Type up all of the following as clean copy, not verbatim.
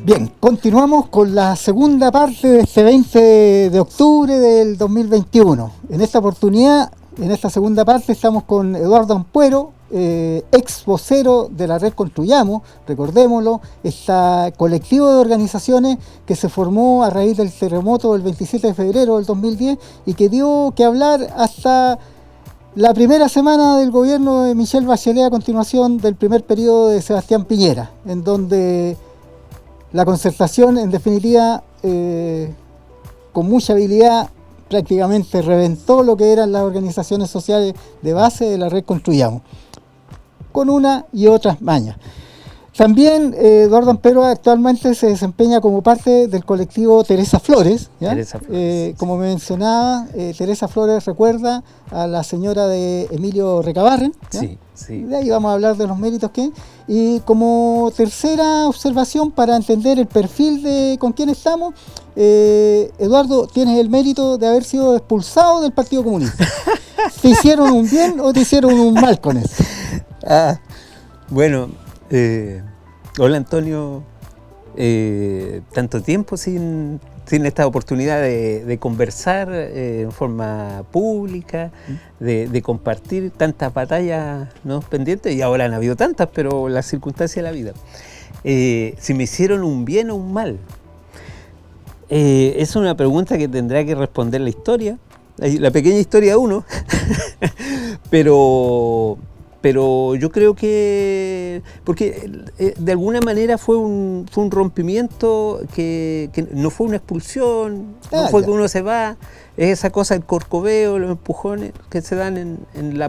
Bien, continuamos con la segunda parte de este 20 de octubre del 2021. En esta oportunidad, en esta segunda parte, estamos con Eduardo Ampuero, ex vocero de la Red Construyamos, recordémoslo, este colectivo de organizaciones que se formó a raíz del terremoto del 27 de febrero del 2010 y que dio que hablar hasta la primera semana del gobierno de Michelle Bachelet, a continuación del primer periodo de Sebastián Piñera, en donde la concertación, en definitiva, con mucha habilidad, prácticamente reventó lo que eran las organizaciones sociales de base de la Red Construyamos, con una y otras mañas. También Eduardo Ampuero actualmente se desempeña como parte del colectivo Teresa Flores, ¿ya? Teresa Flores. Como mencionaba, Teresa Flores recuerda a la señora de Emilio Recabarren, ¿ya? Sí, sí. De ahí vamos a hablar de los méritos que hay. Y como tercera observación, para entender el perfil de con quién estamos, Eduardo, tienes el mérito de haber sido expulsado del Partido Comunista. ¿Te hicieron un bien o te hicieron un mal con eso? Bueno, hola Antonio, tanto tiempo sin esta oportunidad de conversar en forma pública, de compartir tantas batallas, ¿no?, pendientes, y ahora han habido tantas, pero las circunstancias de la vida. Si me hicieron un bien o un mal, es una pregunta que tendrá que responder la historia, la pequeña historia de uno, pero yo creo que, porque de alguna manera fue un rompimiento que no fue una expulsión, no fue que uno se va, es esa cosa, el corcoveo, los empujones que se dan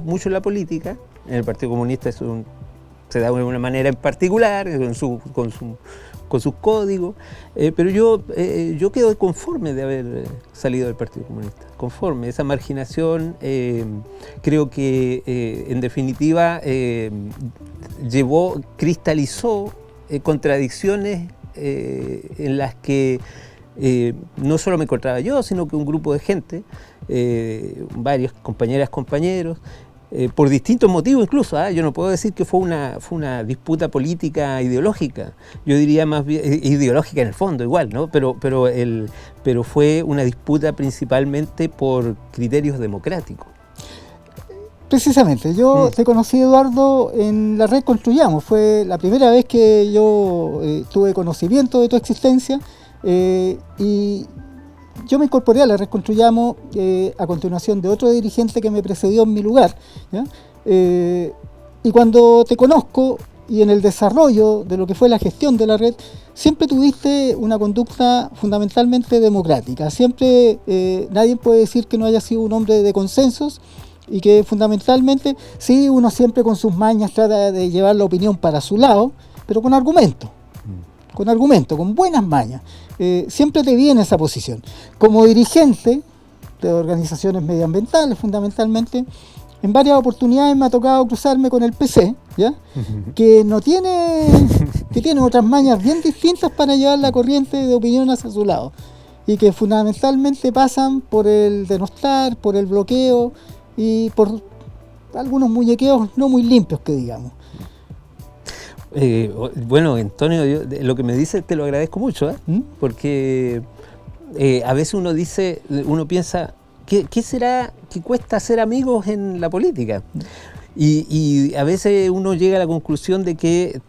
mucho en la política. En el Partido Comunista se da de una manera en particular, con sus códigos, pero yo quedo conforme de haber salido del Partido Comunista, conforme. Esa marginación creo que en definitiva cristalizó contradicciones en las que no solo me encontraba yo, sino que un grupo de gente, varios compañeras, compañeros, por distintos motivos incluso, yo no puedo decir que fue una disputa política ideológica, yo diría más bien ideológica en el fondo igual, ¿no? Pero fue una disputa principalmente por criterios democráticos. Precisamente, yo te conocí, Eduardo, en la Red Construyamos. Fue la primera vez que yo tuve conocimiento de tu existencia, y yo me incorporé a la Red Construyamos a continuación de otro dirigente que me precedió en mi lugar, ¿ya? Y cuando te conozco y en el desarrollo de lo que fue la gestión de la red, siempre tuviste una conducta fundamentalmente democrática. Siempre nadie puede decir que no haya sido un hombre de consensos, y que fundamentalmente, sí, uno siempre con sus mañas trata de llevar la opinión para su lado, pero con argumento, con buenas mañas. Siempre te vi en esa posición. Como dirigente de organizaciones medioambientales, fundamentalmente, en varias oportunidades me ha tocado cruzarme con el PC, ¿ya? Que tiene otras mañas bien distintas para llevar la corriente de opinión hacia su lado, y que fundamentalmente pasan por el denostar, por el bloqueo y por algunos muñequeos no muy limpios, que digamos. Bueno, Antonio, lo que me dices te lo agradezco mucho, porque a veces uno piensa, ¿qué será que cuesta ser amigos en la política? Y a veces uno llega a la conclusión de que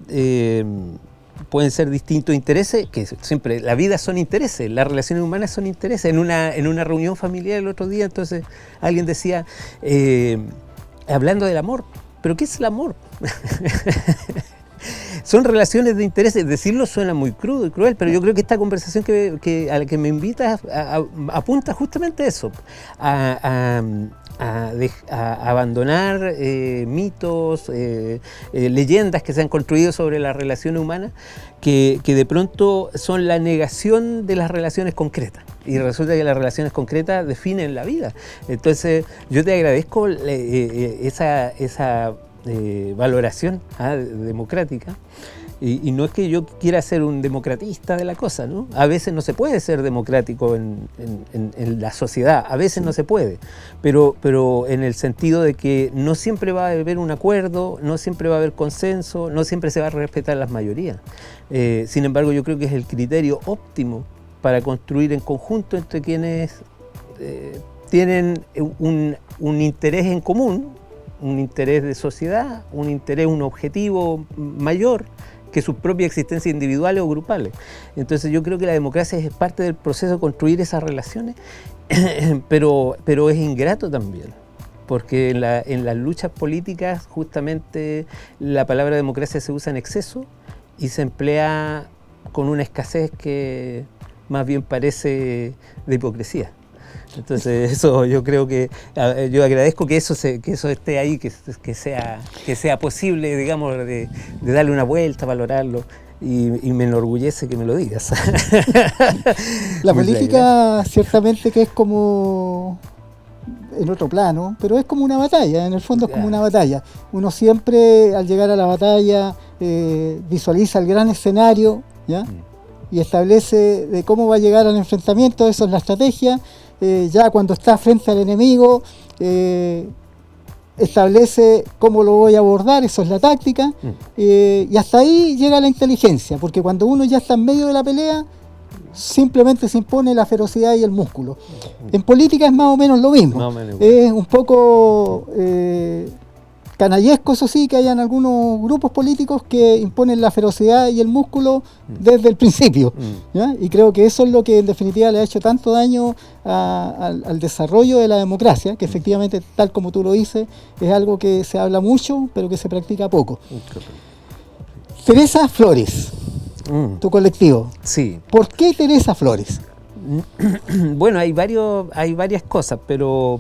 pueden ser distintos intereses, que siempre la vida son intereses, las relaciones humanas son intereses. En una reunión familiar el otro día, entonces alguien decía, hablando del amor, ¿pero qué es el amor? Son relaciones de intereses. Decirlo suena muy crudo y cruel, pero yo creo que esta conversación a la que me invitas apunta justamente a eso, a abandonar mitos, leyendas que se han construido sobre las relaciones humanas, que de pronto son la negación de las relaciones concretas, y resulta que las relaciones concretas definen la vida. Entonces yo te agradezco esa valoración democrática, Y no es que yo quiera ser un democratista de la cosa, ¿no? A veces no se puede ser democrático en la sociedad, a veces no se puede, pero en el sentido de que no siempre va a haber un acuerdo, no siempre va a haber consenso, no siempre se va a respetar las mayorías. Sin embargo, yo creo que es el criterio óptimo para construir en conjunto entre quienes tienen un interés en común, un interés de sociedad, un interés, un objetivo mayor que sus propias existencias individuales o grupales. Entonces yo creo que la democracia es parte del proceso de construir esas relaciones, pero es ingrato también, porque en las luchas políticas justamente la palabra democracia se usa en exceso y se emplea con una escasez que más bien parece de hipocresía. Entonces eso yo creo que, yo agradezco que eso esté ahí, que sea posible, digamos, de darle una vuelta, valorarlo, y me enorgullece que me lo digas. La política ciertamente que es como en otro plano, pero es como una batalla, en el fondo es como una batalla. Uno siempre al llegar a la batalla visualiza el gran escenario, ¿ya? Y establece de cómo va a llegar al enfrentamiento, eso es la estrategia. Ya cuando está frente al enemigo, establece cómo lo voy a abordar, eso es la táctica, y hasta ahí llega la inteligencia, porque cuando uno ya está en medio de la pelea, simplemente se impone la ferocidad y el músculo. En política es más o menos lo mismo, es un poco canallesco, eso sí, que hayan algunos grupos políticos que imponen la ferocidad y el músculo desde el principio, ¿ya? Y creo que eso es lo que en definitiva le ha hecho tanto daño al desarrollo de la democracia, que efectivamente, tal como tú lo dices, es algo que se habla mucho, pero que se practica poco. Teresa Flores, tu colectivo. Sí. ¿Por qué Teresa Flores? Bueno, hay varias cosas, pero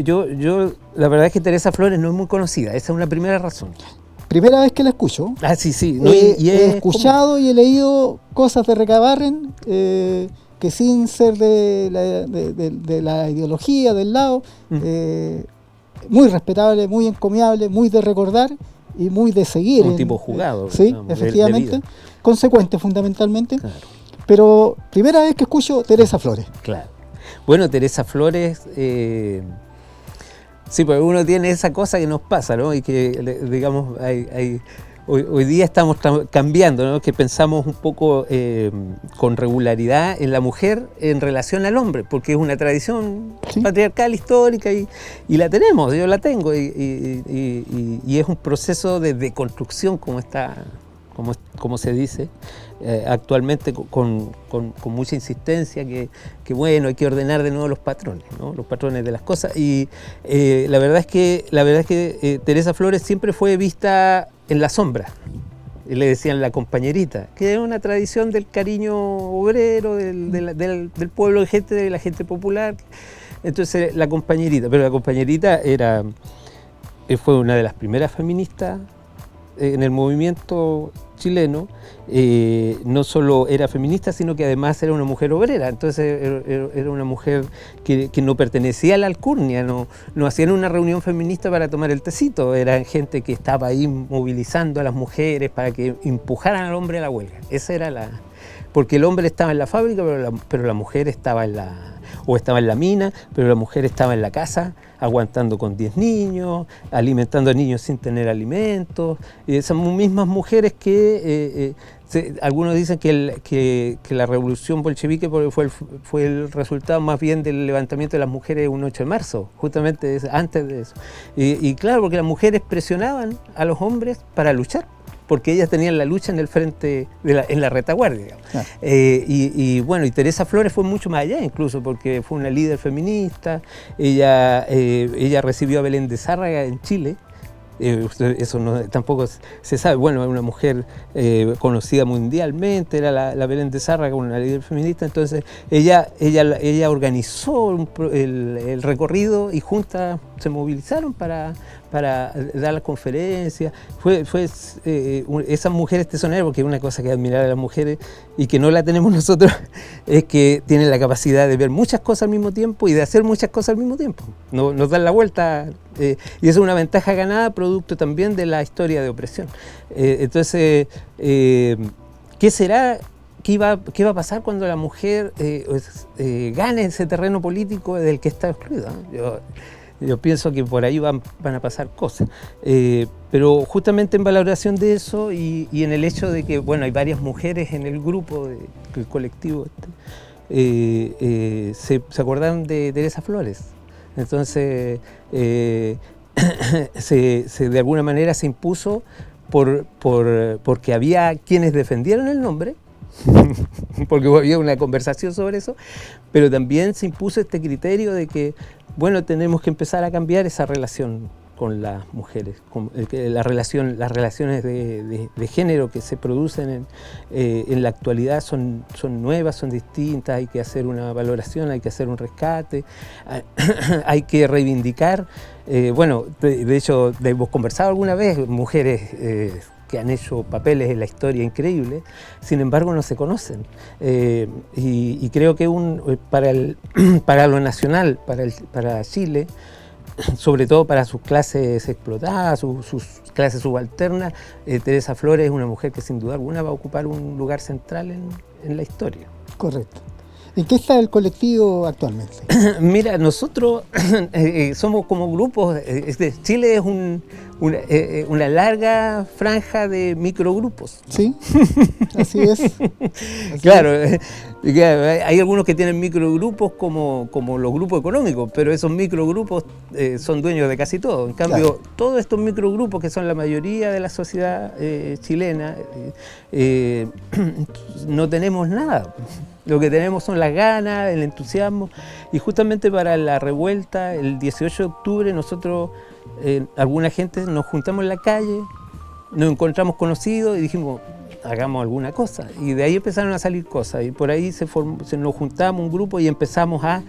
yo la verdad es que Teresa Flores no es muy conocida, esa es una primera razón. Primera vez que la escucho. Ah, sí. No, he escuchado y he leído cosas de Recabarren que sin ser de la ideología del lado, muy respetable, muy encomiable, muy de recordar y muy de seguir. Un tipo jugado. Sí, digamos, efectivamente. Consecuente fundamentalmente. Claro. Pero primera vez que escucho Teresa Flores. Claro. Bueno, Teresa Flores, sí, porque uno tiene esa cosa que nos pasa, ¿no? Y que, digamos, hoy día estamos cambiando, ¿no? Que pensamos un poco con regularidad en la mujer en relación al hombre, porque es una tradición patriarcal histórica y la tenemos, yo la tengo, y es un proceso de deconstrucción como se dice actualmente con mucha insistencia, que bueno, hay que ordenar de nuevo los patrones, ¿no? Los patrones de las cosas, y la verdad es que Teresa Flores siempre fue vista en la sombra, y le decían la compañerita, que es una tradición del cariño obrero, del pueblo, de la gente popular. Entonces la compañerita, pero la compañerita fue una de las primeras feministas en el movimiento chileno. No solo era feminista, sino que además era una mujer obrera. Entonces era una mujer que no pertenecía a la alcurnia, no hacían una reunión feminista para tomar el tecito, eran gente que estaba ahí movilizando a las mujeres para que empujaran al hombre a la huelga. Esa era porque el hombre estaba en la fábrica, pero la mujer estaba en la mina, pero la mujer estaba en la casa, aguantando con 10 niños, alimentando a niños sin tener alimentos. Y esas mismas mujeres que algunos dicen que la revolución bolchevique fue el resultado más bien del levantamiento de las mujeres un 8 de marzo, justamente antes de eso. Y claro, porque las mujeres presionaban a los hombres para luchar, porque ellas tenían la lucha en el frente, en la retaguardia, digamos. Ah. Y bueno, y Teresa Flores fue mucho más allá incluso, porque fue una líder feminista. Ella recibió a Belén de Zárraga en Chile. Eso tampoco se sabe. Bueno, una mujer conocida mundialmente, era la Belén de Zárraga, una líder feminista. Entonces ella organizó el recorrido y juntas se movilizaron para para dar las conferencias. Esas mujeres tesoneras, porque una cosa que admirar a las mujeres y que no la tenemos nosotros, es que tienen la capacidad de ver muchas cosas al mismo tiempo y de hacer muchas cosas al mismo tiempo. Nos dan la vuelta, y eso es una ventaja ganada, producto también de la historia de opresión. Entonces, ¿qué será? ¿Qué va a pasar cuando la mujer gane ese terreno político del que está excluida? Yo pienso que por ahí van a pasar cosas. Pero justamente en valoración de eso y en el hecho de que, bueno, hay varias mujeres en el grupo, el colectivo, se acordaron de Teresa Flores. Entonces, de alguna manera se impuso porque había quienes defendieron el nombre, porque había una conversación sobre eso, pero también se impuso este criterio de que, bueno, tenemos que empezar a cambiar esa relación con las mujeres, las relaciones de género que se producen en la actualidad son nuevas, son distintas, hay que hacer una valoración, hay que hacer un rescate, hay que reivindicar. Bueno, de hecho, hemos conversado alguna vez, mujeres que han hecho papeles en la historia increíbles, sin embargo no se conocen. Y creo que para lo nacional, para Chile, sobre todo para sus clases explotadas, sus clases subalternas, Teresa Flores es una mujer que sin duda alguna va a ocupar un lugar central en la historia. Correcto. ¿En qué está el colectivo actualmente? Mira, nosotros somos como grupos. Chile es una larga franja de microgrupos. Sí, así es. Claro, hay algunos que tienen microgrupos como los grupos económicos, pero esos microgrupos son dueños de casi todo. En cambio, claro, todos estos microgrupos, que son la mayoría de la sociedad chilena, no tenemos nada. Lo que tenemos son las ganas, el entusiasmo, y justamente para la revuelta, el 18 de octubre, nosotros, alguna gente, nos juntamos en la calle, nos encontramos conocidos y dijimos, hagamos alguna cosa. Y de ahí empezaron a salir cosas, y por ahí nos juntamos un grupo y empezamos a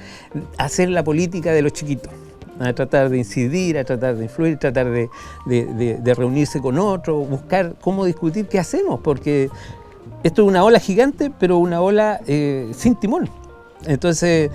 hacer la política de los chiquitos, a tratar de incidir, a tratar de influir, tratar de reunirse con otros, buscar cómo discutir qué hacemos, porque esto es una ola gigante, pero una ola sin timón. Entonces,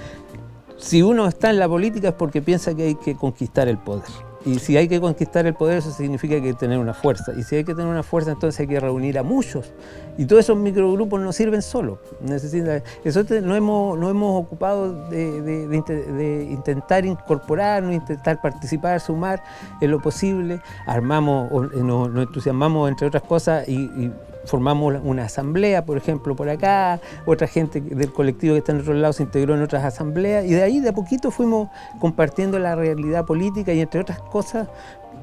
si uno está en la política es porque piensa que hay que conquistar el poder. Y si hay que conquistar el poder, eso significa que hay que tener una fuerza. Y si hay que tener una fuerza, entonces hay que reunir a muchos. Y todos esos microgrupos no sirven solos. Nosotros nos hemos ocupado de intentar incorporarnos, intentar participar, sumar en lo posible. Nos entusiasmamos, entre otras cosas, y formamos una asamblea, por ejemplo, por acá. Otra gente del colectivo que está en otro lado se integró en otras asambleas, y de ahí de a poquito fuimos compartiendo la realidad política, y entre otras cosas,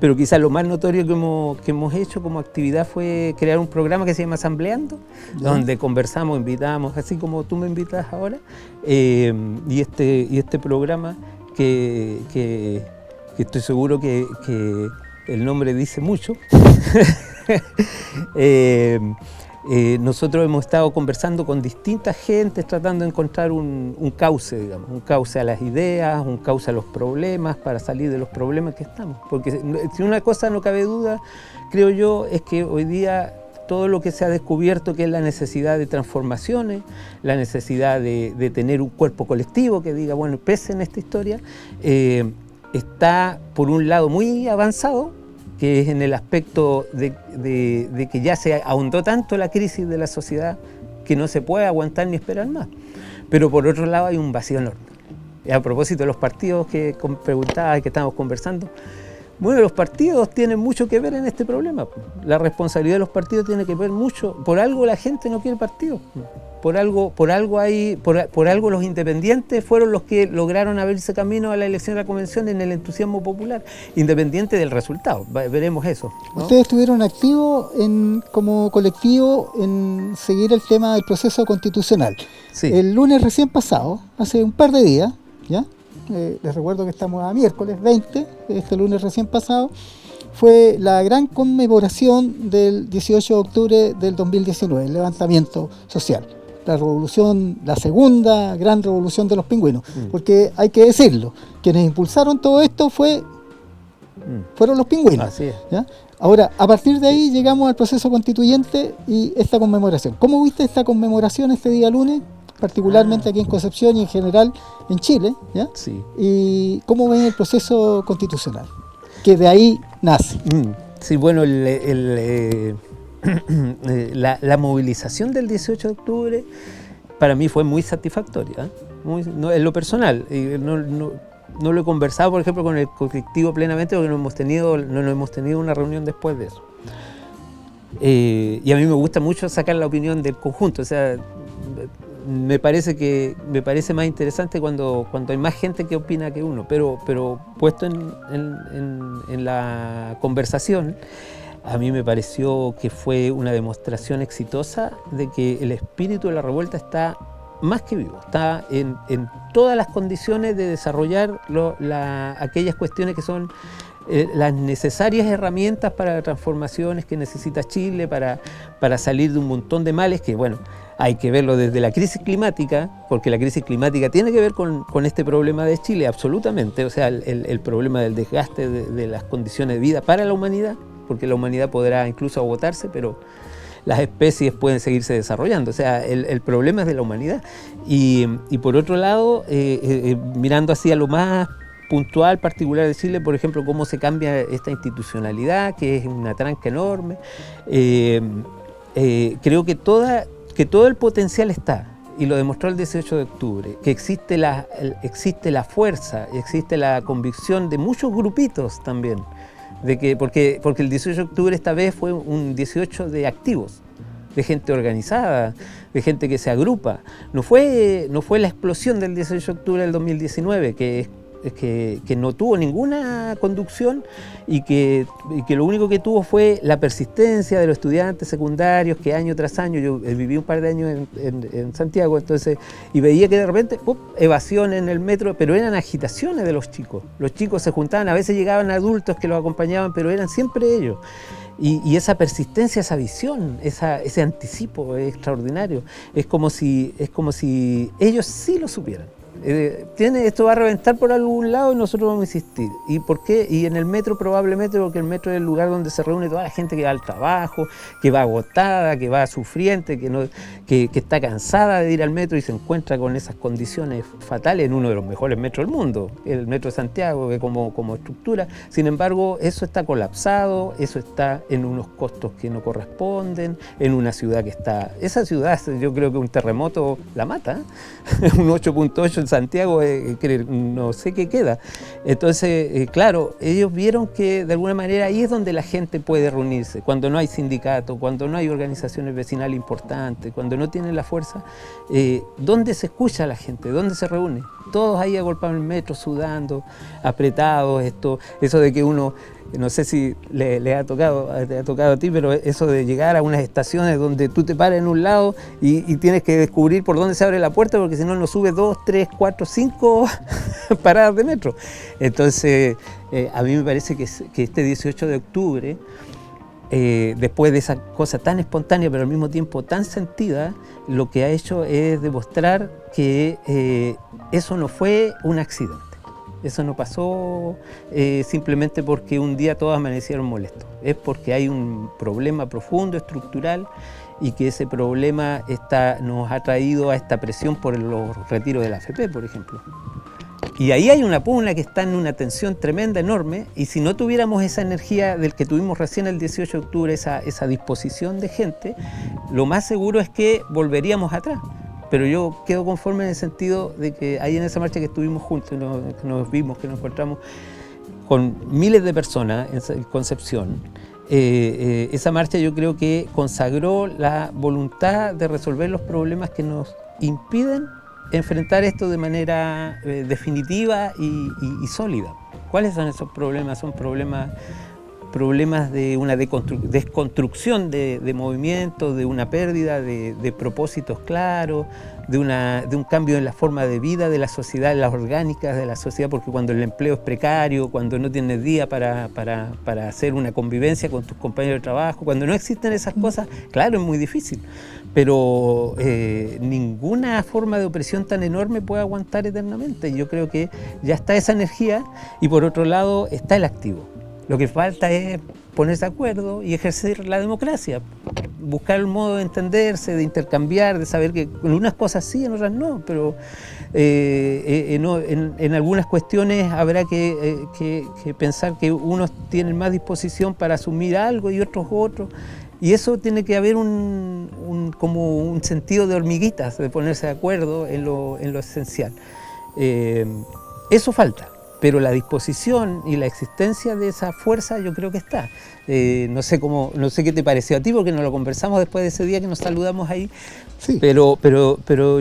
pero quizás lo más notorio que hemos hecho como actividad fue crear un programa que se llama Asambleando, donde conversamos, invitamos, así como tú me invitas ahora, y este programa que estoy seguro que el nombre dice mucho. Nosotros hemos estado conversando con distintas gentes, tratando de encontrar un cauce, digamos, un cauce a las ideas, un cauce a los problemas, para salir de los problemas que estamos. Porque si una cosa no cabe duda, creo yo, es que hoy día todo lo que se ha descubierto, que es la necesidad de transformaciones, la necesidad de tener un cuerpo colectivo que diga, bueno, pese en esta historia, está por un lado muy avanzado, que es en el aspecto de que ya se ahondó tanto la crisis de la sociedad que no se puede aguantar ni esperar más. Pero por otro lado hay un vacío enorme. Y a propósito de los partidos que preguntaba y que estábamos conversando, bueno, los partidos tienen mucho que ver en este problema. La responsabilidad de los partidos tiene que ver mucho. Por algo la gente no quiere partidos. Por algo los independientes fueron los que lograron abrirse camino a la elección de la convención en el entusiasmo popular, independiente del resultado. Veremos eso, ¿no? Ustedes estuvieron activos como colectivo en seguir el tema del proceso constitucional. Sí. El lunes recién pasado, hace un par de días, ¿ya? Les recuerdo que estamos a miércoles 20, este lunes recién pasado, fue la gran conmemoración del 18 de octubre del 2019, el levantamiento social. La segunda gran revolución de los pingüinos, porque hay que decirlo, quienes impulsaron todo esto fue Fueron los pingüinos. Así es. ¿Ya? Ahora, a partir de ahí llegamos al proceso constituyente y esta conmemoración. ¿Cómo viste esta conmemoración este día lunes? Particularmente aquí en Concepción y en general en Chile. ¿Ya? Sí. ¿Y cómo ven el proceso constitucional? Que de ahí nace. Sí, bueno, la movilización del 18 de octubre para mí fue muy satisfactoria, en lo personal. No lo he conversado, por ejemplo, con el colectivo plenamente porque no hemos tenido una reunión después de eso. Y a mí me gusta mucho sacar la opinión del conjunto, o sea, me parece más interesante cuando hay más gente que opina que uno, pero puesto en la conversación, a mí me pareció que fue una demostración exitosa de que el espíritu de la revuelta está más que vivo, está en todas las condiciones de desarrollar aquellas cuestiones que son las necesarias herramientas para las transformaciones que necesita Chile para salir de un montón de males que, bueno, hay que verlo desde la crisis climática, porque la crisis climática tiene que ver con este problema de Chile, absolutamente, o sea, el problema del desgaste de las condiciones de vida para la humanidad, porque la humanidad podrá incluso agotarse, pero las especies pueden seguirse desarrollando, o sea, el problema es de la humanidad. Y por otro lado, mirando hacia lo más puntual, particular de Chile, por ejemplo, cómo se cambia esta institucionalidad, que es una tranca enorme, creo que todo el potencial está, y lo demostró el 18 de octubre, que existe la fuerza, existe la convicción de muchos grupitos también, porque el 18 de octubre esta vez fue un 18 de activos, de gente organizada, de gente que se agrupa. No fue la explosión del 18 de octubre del 2019, que no tuvo ninguna conducción y que lo único que tuvo fue la persistencia de los estudiantes secundarios que año tras año, yo viví un par de años en Santiago, entonces, y veía que de repente, evasión en el metro, pero eran agitaciones de los chicos se juntaban, a veces llegaban adultos que los acompañaban, pero eran siempre ellos. Y esa persistencia, esa visión, ese anticipo es extraordinario, es como si ellos sí lo supieran. Esto va a reventar por algún lado y nosotros vamos a insistir. ¿Y por qué? Y en el metro probablemente porque el metro es el lugar donde se reúne toda la gente que va al trabajo, que va agotada, que va sufriente, que está cansada de ir al metro y se encuentra con esas condiciones fatales en uno de los mejores metros del mundo, el metro de Santiago, que como estructura. Sin embargo, eso está colapsado, eso está en unos costos que no corresponden, en una ciudad que está... Esa ciudad, yo creo que un terremoto la mata, un 8.8 en Santiago, no sé qué queda. Entonces, claro, ellos vieron que de alguna manera ahí es donde la gente puede reunirse, cuando no hay sindicatos, cuando no hay organizaciones vecinales importantes, cuando no tienen la fuerza, ¿dónde se escucha a la gente? ¿Dónde se reúne? Todos ahí agolpados en el metro, sudando, apretados, eso de que uno... No sé si te ha tocado a ti, pero eso de llegar a unas estaciones donde tú te paras en un lado y tienes que descubrir por dónde se abre la puerta, porque si no, no subes 2, 3, 4, 5 paradas de metro. Entonces, a mí me parece que este 18 de octubre, después de esa cosa tan espontánea, pero al mismo tiempo tan sentida, lo que ha hecho es demostrar que eso no fue un accidente. Eso no pasó simplemente porque un día todos amanecieron molestos. Es porque hay un problema profundo, estructural, y que ese problema nos ha traído a esta presión por los retiros de la AFP, por ejemplo. Y ahí hay una pugna que está en una tensión tremenda, enorme, y si no tuviéramos esa energía del que tuvimos recién el 18 de octubre, esa disposición de gente, lo más seguro es que volveríamos atrás. Pero yo quedo conforme en el sentido de que ahí en esa marcha que estuvimos juntos, que nos vimos, que nos encontramos con miles de personas en Concepción, esa marcha yo creo que consagró la voluntad de resolver los problemas que nos impiden enfrentar esto de manera definitiva y sólida. ¿Cuáles son esos problemas? Son problemas de una desconstrucción de movimientos, de una pérdida de propósitos claros, de un cambio en la forma de vida de la sociedad, en las orgánicas de la sociedad, porque cuando el empleo es precario, cuando no tienes día para hacer una convivencia con tus compañeros de trabajo, cuando no existen esas cosas, claro, es muy difícil, pero ninguna forma de opresión tan enorme puede aguantar eternamente. Yo creo que ya está esa energía y por otro lado está el activo. Lo que falta es ponerse de acuerdo y ejercer la democracia, buscar el modo de entenderse, de intercambiar, de saber que en unas cosas sí, en otras no, pero en algunas cuestiones habrá que pensar que unos tienen más disposición para asumir algo y otros otros, y eso tiene que haber como un sentido de hormiguitas, de ponerse de acuerdo en lo esencial. Eso falta. Pero la disposición y la existencia de esa fuerza yo creo que está. No sé qué te pareció a ti, porque nos lo conversamos después de ese día que nos saludamos ahí. Sí. Pero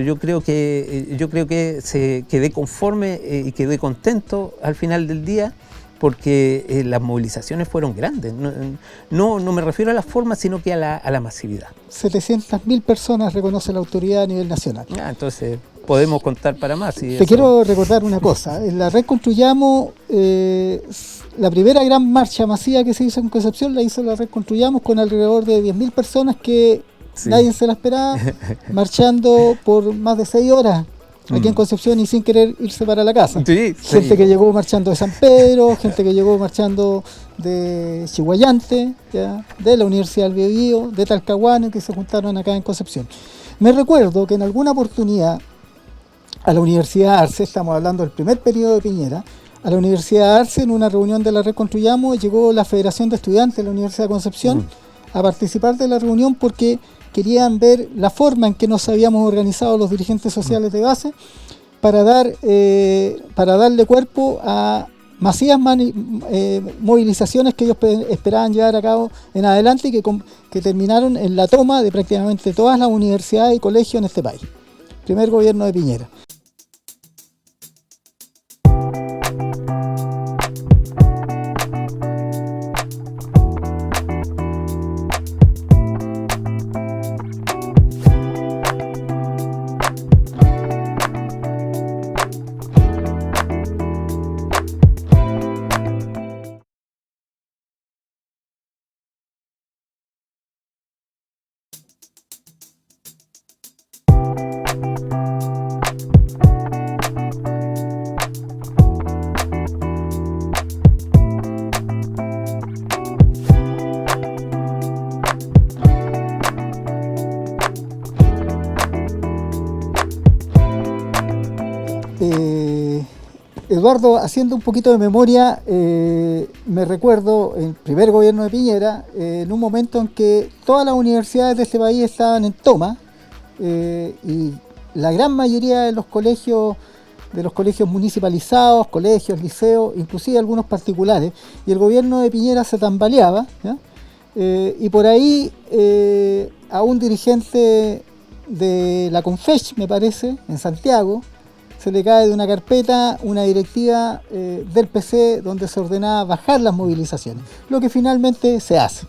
yo creo que quedé conforme y quedé contento al final del día, porque las movilizaciones fueron grandes. No me refiero a la forma, sino que a la masividad. 700.000 personas reconoce la autoridad a nivel nacional. Entonces podemos contar para más. Te quiero recordar una cosa. En la Red Construyamos, la primera gran marcha masiva que se hizo en Concepción la hizo la Red Construyamos, con alrededor de 10.000 personas que nadie se la esperaba, marchando por más de 6 horas aquí en Concepción y sin querer irse para la casa. Gente que llegó marchando de San Pedro, gente que llegó marchando de Chihuayante, ¿ya?, de la Universidad del Biobío, de Talcahuano, que se juntaron acá en Concepción. Me recuerdo que en alguna oportunidad a la Universidad Arce, estamos hablando del primer periodo de Piñera, a la Universidad Arce, en una reunión de la Red Construyamos, llegó la Federación de Estudiantes de la Universidad de Concepción a participar de la reunión, porque querían ver la forma en que nos habíamos organizado los dirigentes sociales de base para darle cuerpo a masivas movilizaciones que ellos esperaban llevar a cabo en adelante, y que terminaron en la toma de prácticamente todas las universidades y colegios en este país. Primer gobierno de Piñera. Eduardo, haciendo un poquito de memoria, me recuerdo el primer gobierno de Piñera, en un momento en que todas las universidades de este país estaban en toma, y la gran mayoría de los colegios municipalizados, colegios, liceos, inclusive algunos particulares, y el gobierno de Piñera se tambaleaba, ¿ya? Y por ahí a un dirigente de la Confech, me parece, en Santiago, se le cae de una carpeta una directiva del PC donde se ordenaba bajar las movilizaciones, lo que finalmente se hace.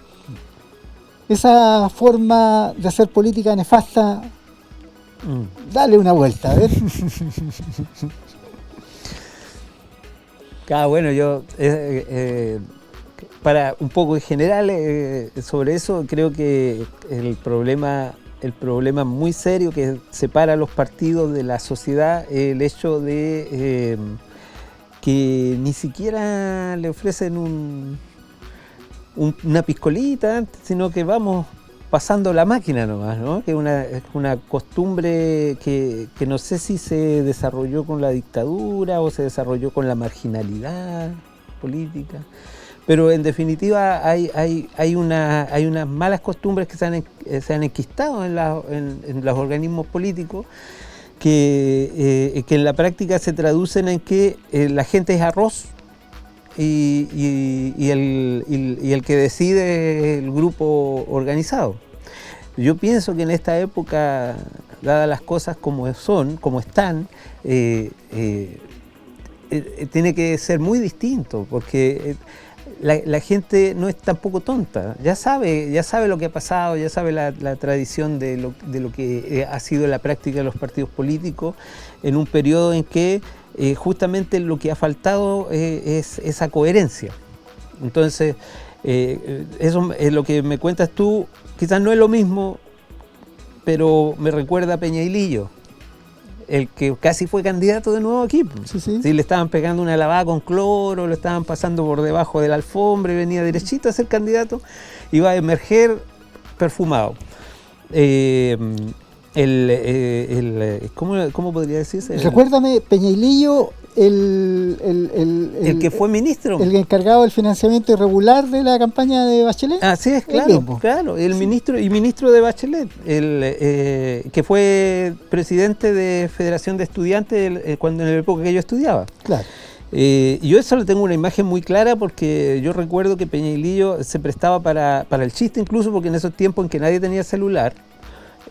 Esa forma de hacer política nefasta, dale una vuelta, a ver. Bueno, yo para un poco en general sobre eso, creo que el problema muy serio que separa a los partidos de la sociedad, el hecho de que ni siquiera le ofrecen una piscolita, sino que vamos pasando la máquina nomás, ¿no? Que es una costumbre que no sé si se desarrolló con la dictadura o se desarrolló con la marginalidad política. Pero en definitiva hay unas malas costumbres que se han enquistado en los organismos políticos, que en la práctica se traducen en que la gente es arroz y el que decide es el grupo organizado. Yo pienso que en esta época, dadas las cosas como están, tiene que ser muy distinto, porque la gente no es tampoco tonta, ya sabe lo que ha pasado, ya sabe la tradición de lo que ha sido la práctica de los partidos políticos en un periodo en que justamente lo que ha faltado es esa coherencia. Entonces, eso es lo que me cuentas tú, quizás no es lo mismo, pero me recuerda a Peña y Lillo. el que casi fue candidato de nuevo aquí. Sí, sí. Sí, le estaban pegando una lavada con cloro, lo estaban pasando por debajo de la alfombra y venía derechito a ser candidato, iba a emerger perfumado. ¿Cómo podría decirse? Recuérdame, Peñailillo, el que fue ministro. El encargado del financiamiento irregular de la campaña de Bachelet. Así es, claro, el ministro de Bachelet, que fue presidente de Federación de Estudiantes en la época que yo estudiaba. Claro. Yo eso le tengo una imagen muy clara porque yo recuerdo que Peñailillo se prestaba para el chiste, incluso porque en esos tiempos en que nadie tenía celular,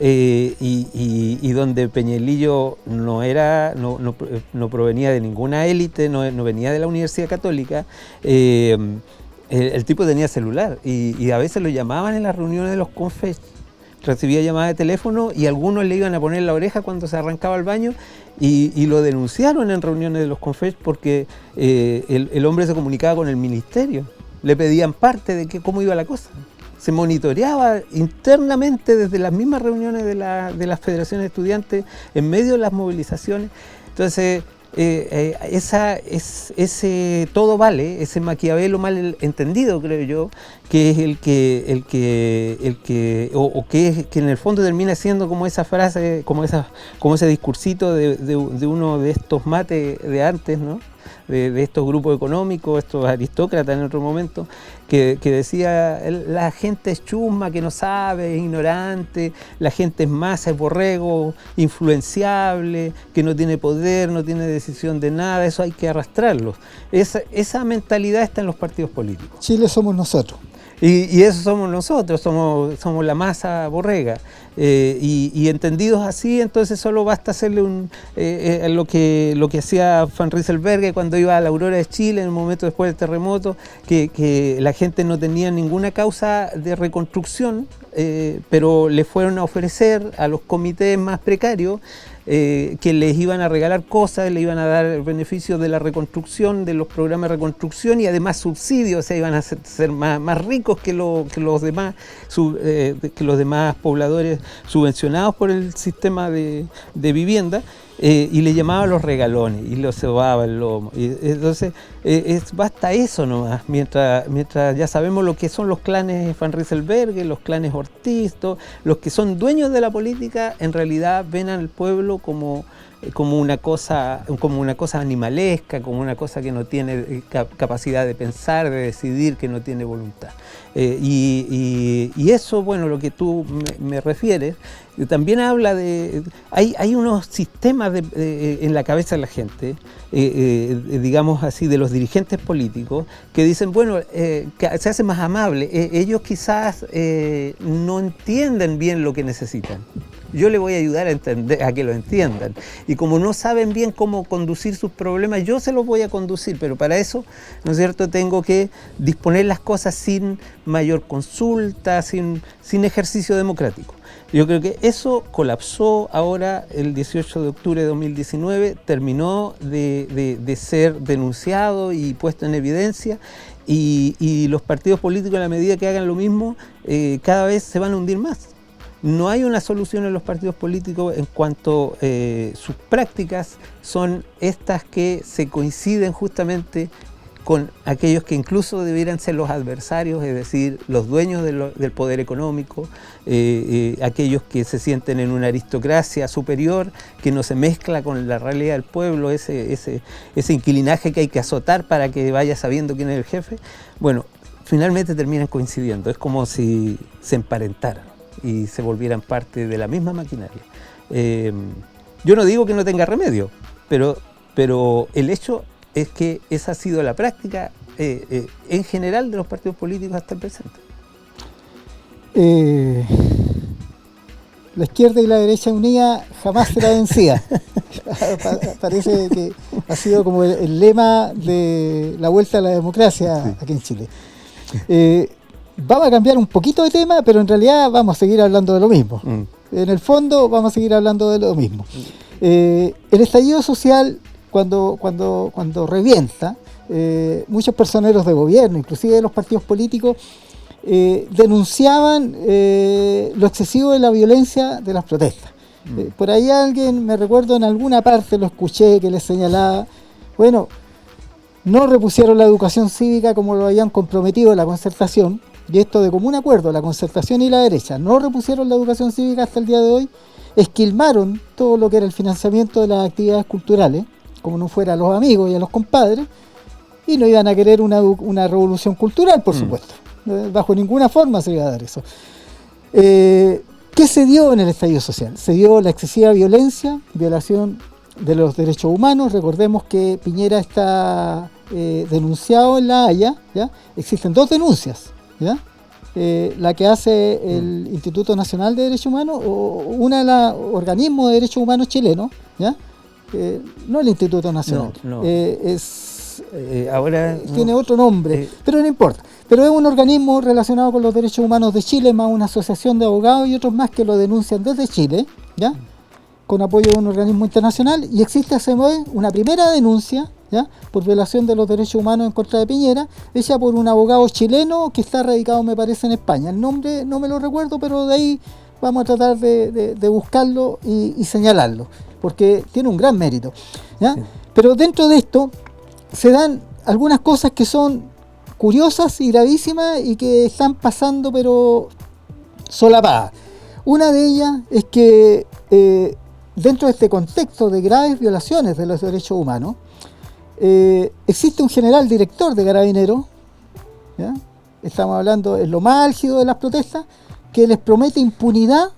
y donde Peñailillo no provenía de ninguna élite, no venía de la Universidad Católica, el tipo tenía celular y a veces lo llamaban en las reuniones de los confes, recibía llamadas de teléfono y algunos le iban a poner la oreja cuando se arrancaba al baño y lo denunciaron en reuniones de los confes porque el hombre se comunicaba con el ministerio, le pedían parte de cómo iba la cosa. Se monitoreaba internamente desde las mismas reuniones de las federaciones de estudiantes, en medio de las movilizaciones. Entonces, ese todo vale, ese Maquiavelo mal entendido, creo yo, que es que en el fondo termina siendo como esa frase, como ese discursito de uno de estos mates de antes, ¿no? De estos grupos económicos, estos aristócratas en otro momento, que decía, la gente es chusma, que no sabe, es ignorante, la gente es masa, es borrego, influenciable, que no tiene poder, no tiene decisión de nada, eso hay que arrastrarlos. Esa mentalidad está en los partidos políticos. Chile somos nosotros. Y eso somos nosotros, somos la masa borrega. Y entendidos así, entonces solo basta hacerle lo que hacía Van Rieselberghe cuando iba a la Aurora de Chile en el momento después del terremoto, que la gente no tenía ninguna causa de reconstrucción, pero le fueron a ofrecer a los comités más precarios que les iban a regalar cosas, le iban a dar el beneficio de la reconstrucción, de los programas de reconstrucción y además subsidios, o sea, iban a ser más ricos que los demás pobladores subvencionados por el sistema de vivienda, y le llamaban los regalones y los cebaba el lomo. Entonces basta eso nomás, mientras ya sabemos lo que son los clanes Van Rieselberghe, los clanes Ortiz, los que son dueños de la política, en realidad ven al pueblo como una cosa animalesca, como una cosa que no tiene capacidad de pensar, de decidir, que no tiene voluntad. Y eso, bueno, lo que tú me refieres, también habla de... Hay unos sistemas en la cabeza de la gente, digamos así, de los dirigentes políticos, que dicen, bueno, que se hace más amable. Ellos quizás no entienden bien lo que necesitan. Yo le voy a ayudar a que lo entiendan. Y como no saben bien cómo conducir sus problemas, yo se los voy a conducir, pero para eso, ¿no es cierto?, tengo que disponer las cosas sin mayor consulta, sin ejercicio democrático. Yo creo que eso colapsó ahora el 18 de octubre de 2019, terminó de ser denunciado y puesto en evidencia, y los partidos políticos, en la medida que hagan lo mismo, cada vez se van a hundir más. No hay una solución en los partidos políticos en cuanto sus prácticas son estas que se coinciden justamente con aquellos que incluso debieran ser los adversarios, es decir, los dueños del poder económico, aquellos que se sienten en una aristocracia superior, que no se mezcla con la realidad del pueblo, ese inquilinaje que hay que azotar para que vaya sabiendo quién es el jefe. Bueno, finalmente terminan coincidiendo, es como si se emparentaran y se volvieran parte de la misma maquinaria. Yo no digo que no tenga remedio, pero el hecho es que esa ha sido la práctica en general de los partidos políticos hasta el presente. La izquierda y la derecha unida jamás será vencida. Parece que ha sido como el lema de la vuelta a la democracia aquí en Chile. Vamos a cambiar un poquito de tema, pero en realidad vamos a seguir hablando de lo mismo. En el fondo vamos a seguir hablando de lo mismo. El estallido social, cuando revienta, muchos personeros de gobierno, inclusive de los partidos políticos, denunciaban lo excesivo de la violencia de las protestas. Por ahí alguien, me recuerdo en alguna parte lo escuché que les señalaba, bueno, no repusieron la educación cívica como lo habían comprometido la Concertación, y esto de común acuerdo, la Concertación y la derecha no repusieron la educación cívica hasta el día de hoy, esquilmaron todo lo que era el financiamiento de las actividades culturales, como no fuera a los amigos y a los compadres, y no iban a querer una revolución cultural, por supuesto. Bajo ninguna forma se iba a dar eso. ¿Qué se dio en el estallido social? Se dio la excesiva violencia, violación de los derechos humanos. Recordemos que Piñera está denunciado en La Haya, ¿ya? Existen 2 denuncias, ¿ya? La que hace el Instituto Nacional de Derechos Humanos o una de los organismos de derechos humanos chilenos, ¿ya? No el Instituto Nacional, no. Ahora tiene otro nombre, pero no importa. Pero es un organismo relacionado con los derechos humanos de Chile, más una asociación de abogados y otros más que lo denuncian desde Chile, ¿ya? Con apoyo de un organismo internacional, y existe hace una primera denuncia, ¿ya? Por violación de los derechos humanos en contra de Piñera, hecha por un abogado chileno que está radicado, me parece, en España. El nombre no me lo recuerdo, pero de ahí vamos a tratar de buscarlo y señalarlo, porque tiene un gran mérito, ¿ya? Sí. Pero dentro de esto se dan algunas cosas que son curiosas y gravísimas y que están pasando pero solapadas. Una de ellas es que dentro de este contexto de graves violaciones de los derechos humanos, existe un general director de Carabineros, ¿ya? Estamos hablando en lo más álgido de las protestas, que les promete impunidad,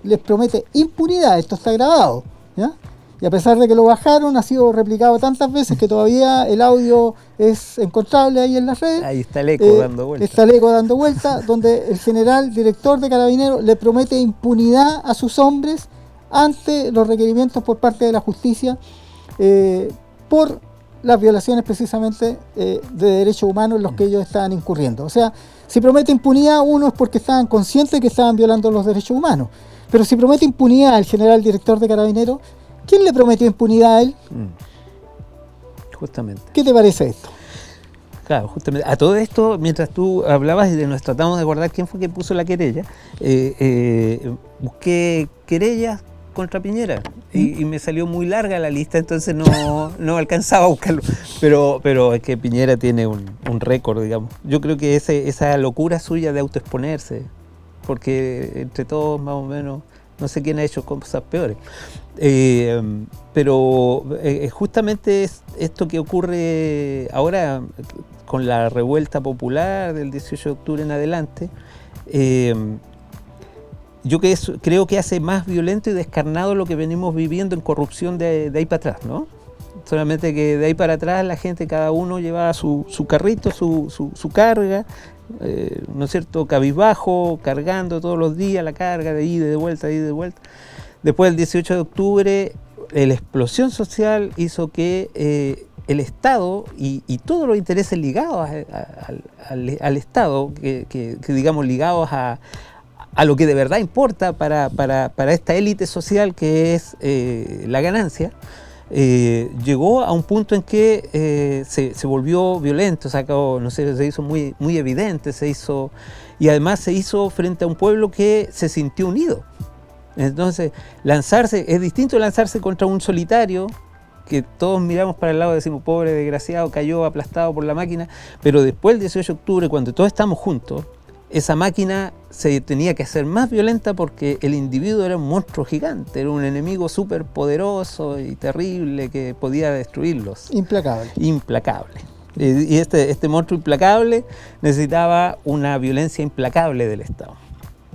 esto está grabado, ¿ya? Y a pesar de que lo bajaron, ha sido replicado tantas veces que todavía el audio es encontrable ahí en las redes. Ahí está el eco dando vuelta. Está el eco dando vuelta, donde el general director de Carabineros le promete impunidad a sus hombres ante los requerimientos por parte de la justicia por las violaciones precisamente de derechos humanos en los que ellos estaban incurriendo. O sea, si promete impunidad, uno es porque estaban conscientes de que estaban violando los derechos humanos. Pero si promete impunidad al general director de Carabineros, ¿quién le prometió impunidad a él? Justamente. ¿Qué te parece esto? Claro, justamente. A todo esto, mientras tú hablabas y nos tratamos de acordar quién fue que puso la querella, busqué querellas contra Piñera y me salió muy larga la lista, entonces no alcanzaba a buscarlo. Pero es que Piñera tiene un récord, digamos. Yo creo que esa locura suya de autoexponerse, porque entre todos más o menos, no sé quién ha hecho cosas peores. Pero justamente es esto que ocurre ahora con la revuelta popular del 18 de octubre en adelante. Yo creo que hace más violento y descarnado lo que venimos viviendo en corrupción de ahí para atrás, ¿no? Solamente que de ahí para atrás la gente, cada uno llevaba su carrito, su carga, ¿no es cierto?, cabizbajo, cargando todos los días la carga de ida y de vuelta, de ida y de vuelta. Después del 18 de octubre, la explosión social hizo que el Estado y todos los intereses ligados al Estado, que digamos ligados a lo que de verdad importa para esta élite social que es la ganancia, llegó a un punto en que se volvió violento, se hizo muy, muy evidente, y además se hizo frente a un pueblo que se sintió unido. Entonces, es distinto lanzarse contra un solitario, que todos miramos para el lado y decimos, pobre desgraciado, cayó aplastado por la máquina, pero después del 18 de octubre, cuando todos estamos juntos, esa máquina se tenía que hacer más violenta porque el individuo era un monstruo gigante, era un enemigo súper poderoso y terrible que podía destruirlos. Implacable. Y este monstruo implacable necesitaba una violencia implacable del Estado.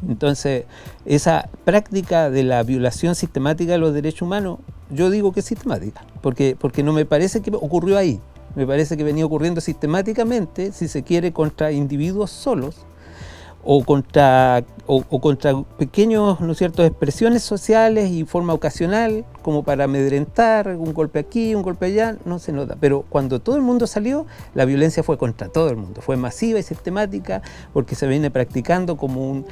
Entonces, esa práctica de la violación sistemática de los derechos humanos, yo digo que es sistemática, porque no me parece que ocurrió ahí, me parece que venía ocurriendo sistemáticamente, si se quiere, contra individuos solos, o contra pequeños, ¿no es cierto?, expresiones sociales y forma ocasional, como para amedrentar, un golpe aquí, un golpe allá, no se nota. Pero cuando todo el mundo salió, la violencia fue contra todo el mundo, fue masiva y sistemática, porque se viene practicando como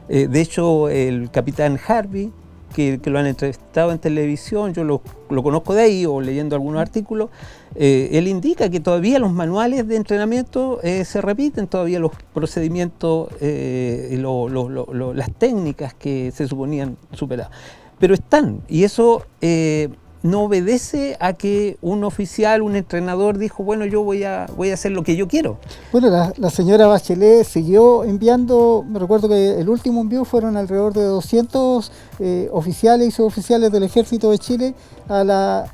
de hecho, el capitán Harvey, que lo han entrevistado en televisión, yo lo conozco de ahí o leyendo algunos artículos, él indica que todavía los manuales de entrenamiento se repiten, todavía los procedimientos y las técnicas que se suponían superadas. Pero están, y eso no obedece a que un oficial, un entrenador dijo, bueno, yo voy a hacer lo que yo quiero. Bueno, la señora Bachelet siguió enviando, me recuerdo que el último envío fueron alrededor de 200 oficiales y suboficiales del Ejército de Chile a la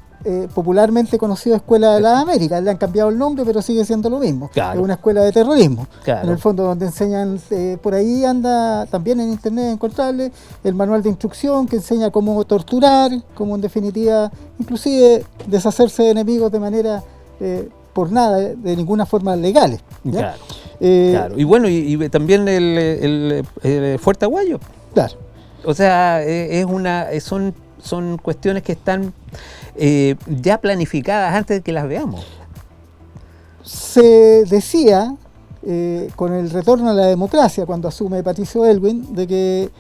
popularmente conocida Escuela de las Américas. Le han cambiado el nombre, pero sigue siendo lo mismo. Claro. Es una escuela de terrorismo. Claro. En el fondo, donde enseñan, por ahí anda también en internet encontrable el manual de instrucción que enseña cómo torturar, cómo en definitiva, inclusive deshacerse de enemigos de manera, por nada, de ninguna forma legales. ¿ya? Claro. Claro. Y bueno, y también el Fuerte Aguayo. Claro. O sea, son cuestiones que están ya planificadas antes de que las veamos. Se decía, con el retorno a la democracia, cuando asume Patricio Aylwin, de que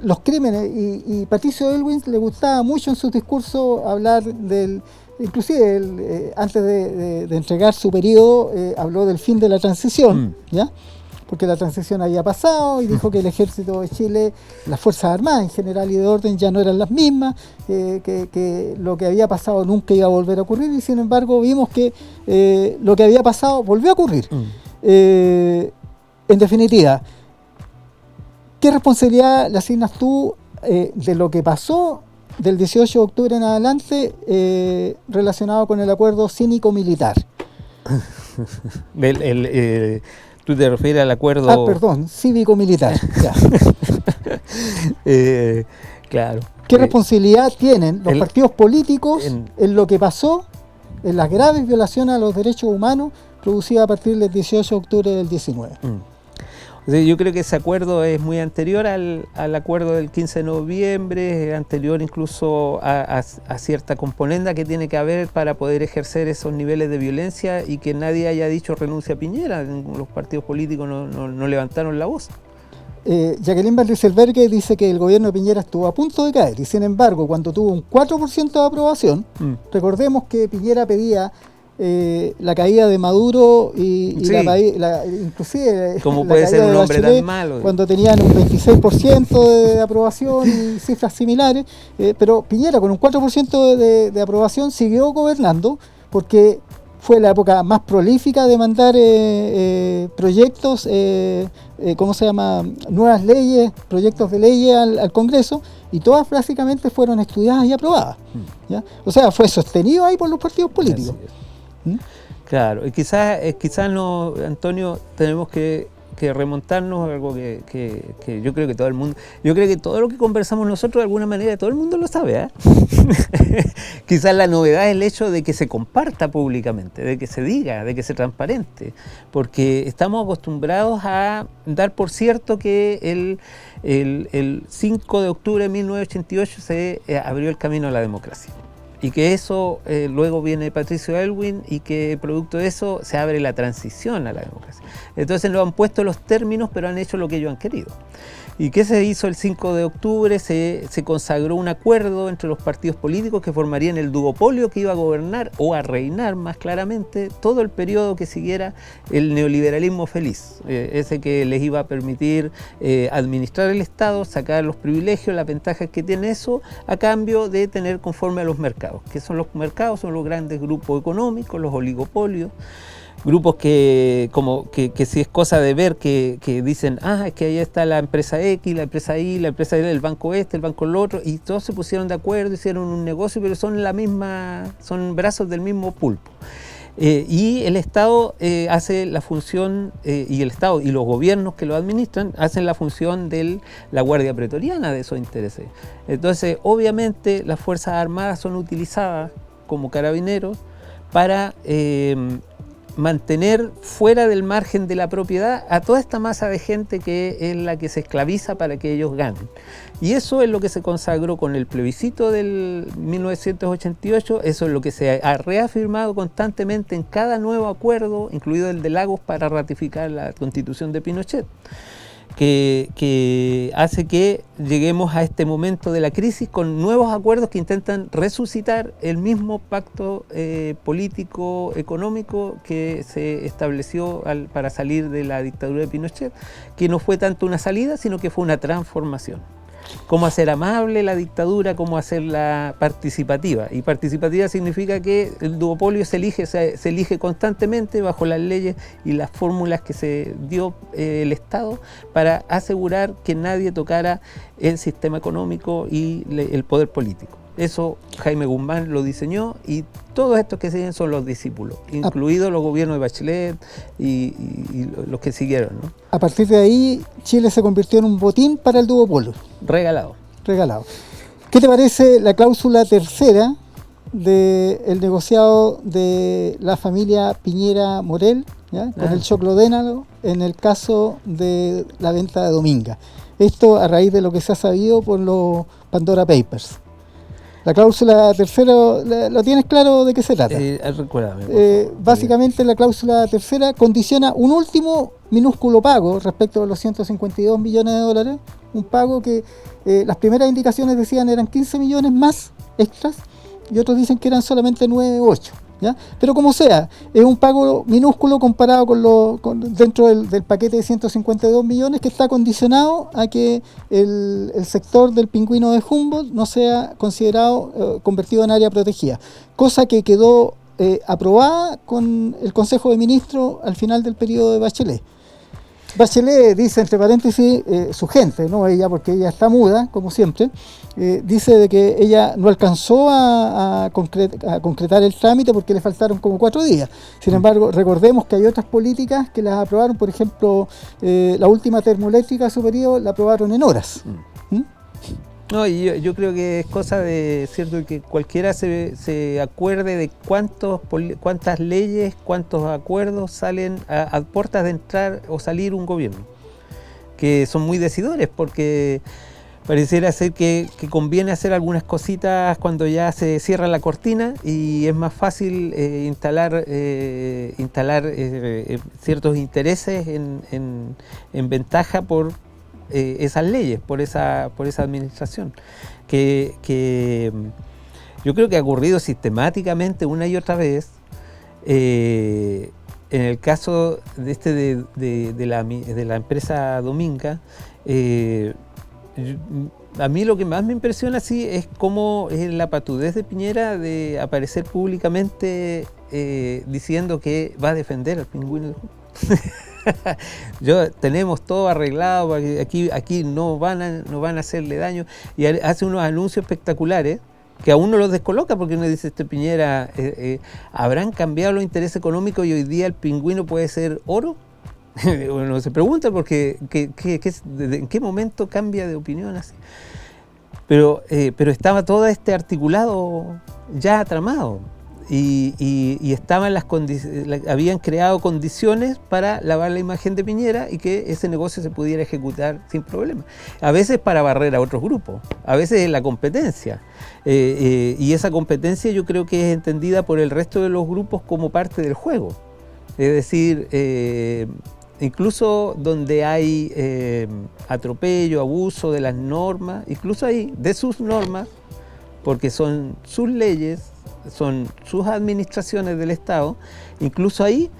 los crímenes, y Patricio Aylwin le gustaba mucho en sus discursos hablar inclusive antes de entregar su periodo, habló del fin de la transición, ¿ya? Porque la transición había pasado y dijo que el Ejército de Chile, las Fuerzas Armadas en general y de orden ya no eran las mismas, que lo que había pasado nunca iba a volver a ocurrir, y sin embargo vimos que lo que había pasado volvió a ocurrir. En definitiva, ¿qué responsabilidad le asignas tú de lo que pasó del 18 de octubre en adelante relacionado con el acuerdo cínico-militar? ¿Tú te refieres al acuerdo? Perdón, cívico-militar. Claro. ¿Qué responsabilidad tienen los partidos políticos en lo que pasó, en las graves violaciones a los derechos humanos producidas a partir del 18 de octubre del 19? O sea, yo creo que ese acuerdo es muy anterior al acuerdo del 15 de noviembre, anterior incluso a cierta componenda que tiene que haber para poder ejercer esos niveles de violencia y que nadie haya dicho renuncia a Piñera. Los partidos políticos no levantaron la voz. Jacqueline Van Rieselberghe dice que el gobierno de Piñera estuvo a punto de caer y sin embargo cuando tuvo un 4% de aprobación, recordemos que Piñera pedía la caída de Maduro y sí. inclusive ¿Cómo puede ser un hombre tan malo? Cuando tenían un 26% de aprobación y cifras similares, pero Piñera con un 4% de aprobación siguió gobernando porque fue la época más prolífica de mandar proyectos, ¿cómo se llama? Nuevas leyes, proyectos de leyes al Congreso, y todas básicamente fueron estudiadas y aprobadas. ¿Ya? O sea, fue sostenido ahí por los partidos políticos. Claro, y quizás no, Antonio, tenemos que remontarnos a algo que yo creo que todo el mundo, yo creo que todo lo que conversamos nosotros de alguna manera todo el mundo lo sabe, Quizás la novedad es el hecho de que se comparta públicamente, de que se diga, de que se transparente, porque estamos acostumbrados a dar por cierto que el 5 de octubre de 1988 se abrió el camino a la democracia. Y que eso, luego viene Patricio Aylwin y que producto de eso se abre la transición a la democracia. Entonces lo han puesto los términos, pero han hecho lo que ellos han querido. ¿Y qué se hizo el 5 de octubre? Se consagró un acuerdo entre los partidos políticos que formarían el duopolio que iba a gobernar o a reinar más claramente todo el periodo que siguiera el neoliberalismo feliz, ese que les iba a permitir administrar el Estado, sacar los privilegios, las ventajas que tiene eso, a cambio de tener conforme a los mercados. ¿Qué son los mercados? Son los grandes grupos económicos, los oligopolios. Grupos que si es cosa de ver que dicen, es que ahí está la empresa X, la empresa Y, la empresa Y, el banco el banco el otro, y todos se pusieron de acuerdo, hicieron un negocio, pero son brazos del mismo pulpo. Y el Estado hace la función, y el Estado y los gobiernos que lo administran hacen la función de la guardia pretoriana de esos intereses. Entonces, obviamente, las Fuerzas Armadas son utilizadas como carabineros para mantener fuera del margen de la propiedad a toda esta masa de gente que es la que se esclaviza para que ellos ganen. Y eso es lo que se consagró con el plebiscito del 1988, eso es lo que se ha reafirmado constantemente en cada nuevo acuerdo, incluido el de Lagos para ratificar la Constitución de Pinochet. que hace que lleguemos a este momento de la crisis con nuevos acuerdos que intentan resucitar el mismo pacto político, económico que se estableció para salir de la dictadura de Pinochet, que no fue tanto una salida, sino que fue una transformación. Cómo hacer amable la dictadura, cómo hacerla participativa. Y participativa significa que el duopolio se elige constantemente bajo las leyes y las fórmulas que se dio el Estado para asegurar que nadie tocara el sistema económico y el poder político. Eso Jaime Guzmán lo diseñó y todos estos que siguen son los discípulos, incluidos los gobiernos de Bachelet y los que siguieron, ¿no? A partir de ahí, Chile se convirtió en un botín para el duopolio. Regalado. ¿Qué te parece la cláusula tercera del negociado de la familia Piñera-Morel, con el choclo Dénalo en el caso de la venta de Dominga? Esto a raíz de lo que se ha sabido por los Pandora Papers. La cláusula tercera, ¿lo tienes claro de qué se trata? Recuérdame. Básicamente la cláusula tercera condiciona un último minúsculo pago respecto a los 152 millones de dólares, un pago que las primeras indicaciones decían eran 15 millones más extras y otros dicen que eran solamente 9 u 8. ¿Ya? Pero como sea, es un pago minúsculo comparado con dentro del paquete de 152 millones que está condicionado a que el sector del pingüino de Humboldt no sea considerado convertido en área protegida, cosa que quedó aprobada con el Consejo de Ministros al final del periodo de Bachelet. Bachelet dice, entre paréntesis, su gente, no ella, porque ella está muda, como siempre, dice de que ella no alcanzó a concretar el trámite porque le faltaron como 4 días. Sin embargo, recordemos que hay otras políticas que las aprobaron, por ejemplo, la última termoeléctrica superior la aprobaron en horas. No, y yo creo que es cosa de cierto que cualquiera se acuerde de cuántas leyes, cuántos acuerdos salen a puertas de entrar o salir un gobierno, que son muy decidores porque pareciera ser que conviene hacer algunas cositas cuando ya se cierra la cortina y es más fácil instalar ciertos intereses en ventaja por esas leyes, por esa administración, que yo creo que ha ocurrido sistemáticamente una y otra vez. En el caso de la empresa Dominga, a mí lo que más me impresiona sí es cómo es la patudez de Piñera de aparecer públicamente diciendo que va a defender al pingüino de tenemos todo arreglado para que aquí no van a hacerle daño, y hace unos anuncios espectaculares que a uno los descoloca porque uno dice, Piñera, ¿habrán cambiado los intereses económicos y hoy día el pingüino puede ser oro? Uno se pregunta porque ¿en qué momento cambia de opinión así? Pero estaba todo este articulado ya tramado. Y estaban habían creado condiciones para lavar la imagen de Piñera y que ese negocio se pudiera ejecutar sin problema. A veces para barrer a otros grupos, a veces es la competencia. Y esa competencia yo creo que es entendida por el resto de los grupos como parte del juego. Es decir, incluso donde hay atropello, abuso de las normas, incluso ahí, de sus normas, porque son sus leyes, son sus administraciones del Estado, incluso ahí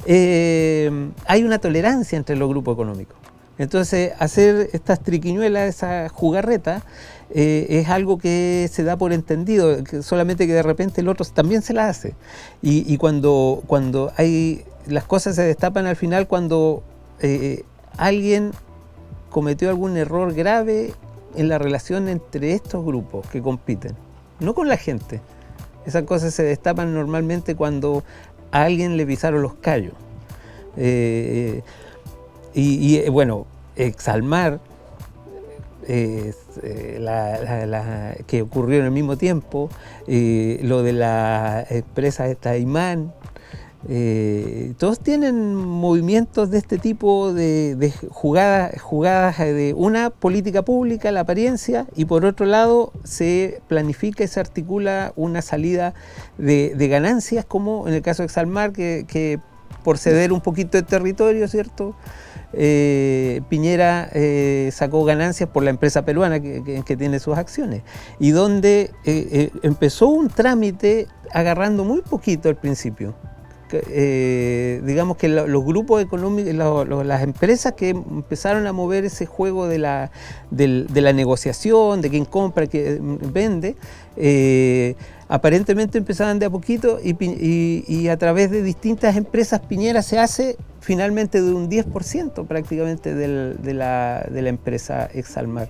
hay una tolerancia entre los grupos económicos. Entonces, hacer estas triquiñuelas, esa jugarreta, es algo que se da por entendido, solamente que de repente el otro también se la hace. Y cuando las cosas se destapan al final, cuando alguien cometió algún error grave en la relación entre estos grupos que compiten, no con la gente. Esas cosas se destapan normalmente cuando a alguien le pisaron los callos. Bueno, Exalmar, que ocurrió en el mismo tiempo, lo de la empresa esta Imán, todos tienen movimientos de este tipo de jugadas de una política pública, la apariencia, y por otro lado se planifica y se articula una salida de ganancias, como en el caso de Exalmar, que por ceder un poquito de territorio, ¿cierto? Piñera sacó ganancias por la empresa peruana que tiene sus acciones, y donde empezó un trámite agarrando muy poquito al principio. Digamos que los grupos económicos, las empresas que empezaron a mover ese juego de la negociación, de quién compra, quién vende, aparentemente empezaban de a poquito, y a través de distintas empresas Piñera se hace finalmente de un 10% prácticamente de la empresa Exalmar.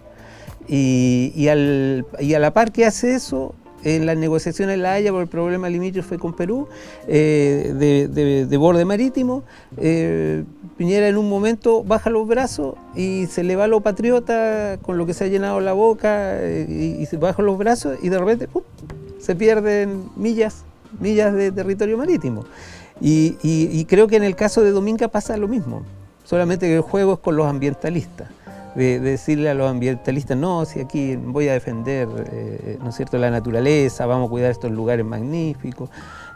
Y a la par que hace eso, en las negociaciones en La Haya por el problema limítrofe con Perú, de borde marítimo, Piñera en un momento baja los brazos y se le va a lo patriota con lo que se ha llenado la boca, y se baja los brazos y de repente se pierden millas de territorio marítimo. Y creo que en el caso de Dominga pasa lo mismo, solamente que el juego es con los ambientalistas. De decirle a los ambientalistas, no, si aquí voy a defender ¿no es cierto?, la naturaleza, vamos a cuidar estos lugares magníficos,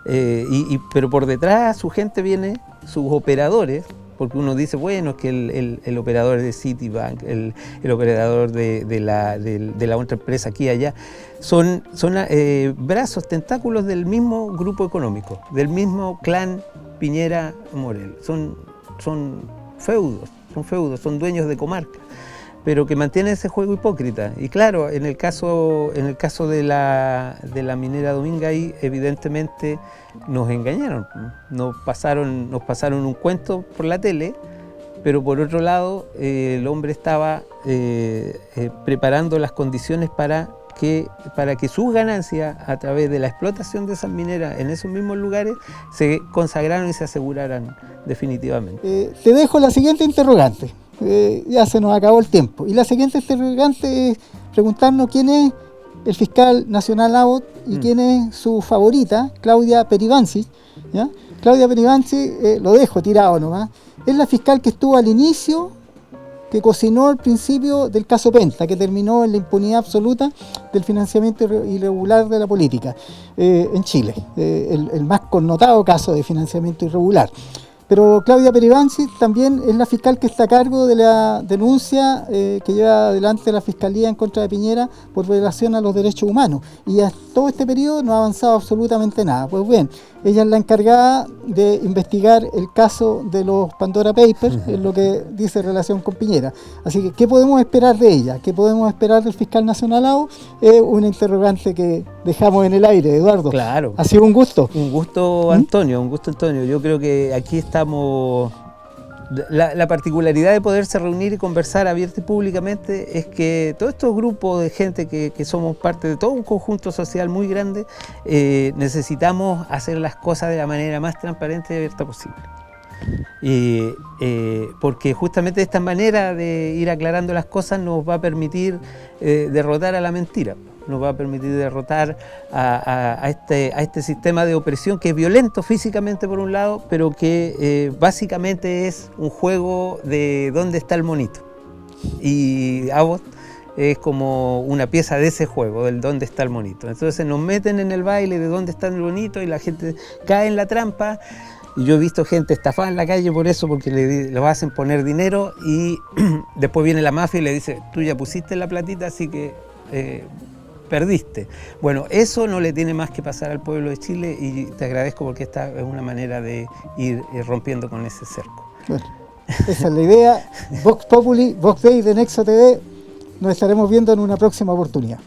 pero por detrás su gente viene, sus operadores, porque uno dice, bueno, es que el operador de Citibank, el operador de la otra empresa aquí y allá, son brazos, tentáculos del mismo grupo económico, del mismo clan Piñera-Morel, son feudos, son dueños de comarca, pero que mantienen ese juego hipócrita. Y claro, en el caso de la minera Dominga, ahí evidentemente nos engañaron, nos pasaron un cuento por la tele, pero por otro lado el hombre estaba preparando las condiciones para que sus ganancias a través de la explotación de esas mineras en esos mismos lugares se consagraran y se aseguraran definitivamente. Te dejo la siguiente interrogante. Ya se nos acabó el tiempo. Y la siguiente interrogante es preguntarnos quién es el fiscal nacional Abbott y quién es su favorita, Claudia Perivanci, ¿ya? Claudia Perivanci, lo dejo tirado nomás, es la fiscal que estuvo al inicio, que cocinó el principio del caso Penta, que terminó en la impunidad absoluta del financiamiento irregular de la política en Chile, el más connotado caso de financiamiento irregular. Pero Claudia Perivanci también es la fiscal que está a cargo de la denuncia que lleva adelante la Fiscalía en contra de Piñera por violación a los derechos humanos. Y a todo este periodo no ha avanzado absolutamente nada. Pues bien, ella es la encargada de investigar el caso de los Pandora Papers, en lo que dice relación con Piñera. Así que, ¿qué podemos esperar de ella? ¿Qué podemos esperar del fiscal nacional Abbott? Es una interrogante que dejamos en el aire, Eduardo. Claro. Ha sido un gusto. Un gusto, Antonio, un gusto, Antonio. Yo creo que aquí estamos. La particularidad de poderse reunir y conversar abierta y públicamente es que todos estos grupos de gente que somos parte de todo un conjunto social muy grande, necesitamos hacer las cosas de la manera más transparente y abierta posible. Porque justamente esta manera de ir aclarando las cosas nos va a permitir derrotar a la mentira, nos va a permitir derrotar a este sistema de opresión que es violento físicamente por un lado, pero que básicamente es un juego de dónde está el monito. Y Abbott es como una pieza de ese juego, del dónde está el monito. Entonces nos meten en el baile de dónde está el monito y la gente cae en la trampa. Y yo he visto gente estafada en la calle por eso, porque le hacen poner dinero y después viene la mafia y le dice, tú ya pusiste la platita, así que perdiste. Bueno, eso no le tiene más que pasar al pueblo de Chile y te agradezco porque esta es una manera de ir rompiendo con ese cerco. Bueno, esa es la idea. Vox Populi, Vox Day de Nexo TV. Nos estaremos viendo en una próxima oportunidad.